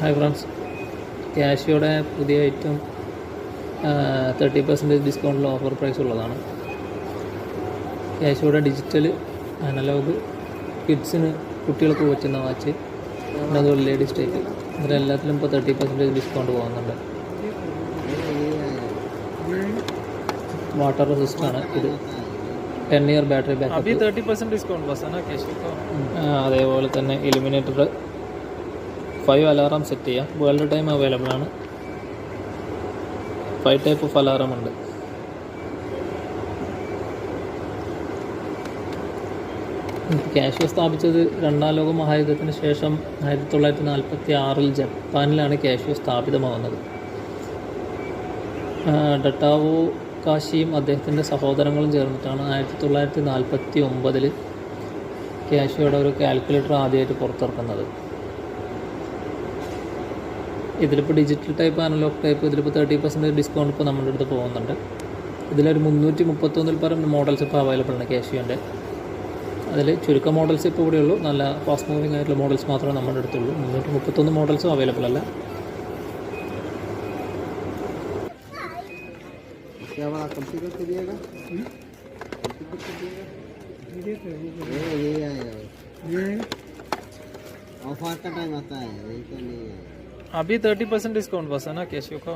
Hi friends, ക്യാഷിയോടെ പുതിയ item 30% ഡിസ്കൗണ്ടിൽ offer price ഉള്ളതാണ്. ക്യാഷിയോടെ digital analogue കിഡ്സിന് കുട്ടികൾക്ക് പറ്റുന്ന വാച്ച്, പിന്നെ അതുപോലെ ലേഡീസ് ടൈപ്പ്, ഇതിലെല്ലാത്തിലും ഇപ്പോൾ 30% ഡിസ്കൗണ്ട് പോകുന്നുണ്ട്. വാട്ടർ റെസിസ്റ്റാണ് ഇത്, 10 year ബാറ്ററി ബാക്കപ്പ്. 30% ഡിസ്കൗണ്ട് അതേപോലെ തന്നെ ഇലുമിനേറ്റർ 5 അലാറം സെറ്റ് ചെയ്യാം. വേൾഡ് ടൈം അവൈലബിൾ ആണ്. 5 ടൈപ്പ് ഓഫ് അലാറം ഉണ്ട്. ക്യാഷിയോ സ്ഥാപിച്ചത് രണ്ടാം ലോക മഹായുദ്ധത്തിന് ശേഷം 1946 ജപ്പാനിലാണ് ക്യാഷിയോ സ്ഥാപിതമാകുന്നത്. ഡട്ടാവോ കാശിയും അദ്ദേഹത്തിൻ്റെ സഹോദരങ്ങളും ചേർന്നിട്ടാണ് 1949 ക്യാഷിയോയുടെ ഒരു കാൽക്കുലേറ്റർ ആദ്യമായിട്ട് പുറത്തിറക്കുന്നത്. ഇതിലിപ്പോൾ ഡിജിറ്റൽ ടൈപ്പ്, അനലോഗ് ടൈപ്പ്, ഇതിലിപ്പോൾ 30% ഡിസ്കൗണ്ട് ഇപ്പോൾ നമ്മുടെ അടുത്ത് പോകുന്നുണ്ട്. ഇതിലൊരു 331 പരം മോഡൽസ് ഇപ്പോൾ അവൈലബിൾ ആണ് ക്യാഷിയോൻ്റെ. അതിൽ ചുരുക്കം മോഡൽസ് ഇപ്പോൾ ഇവിടെയുള്ളൂ. നല്ല ഫാസ്റ്റ് മൂവിങ് ആയിട്ടുള്ള മോഡൽസ് മാത്രമേ നമ്മുടെ അടുത്തുള്ളൂ. 331 മോഡൽസും അവൈലബിൾ അല്ല. अभी 30% डिस्काउंट बस है ना कैशियो का.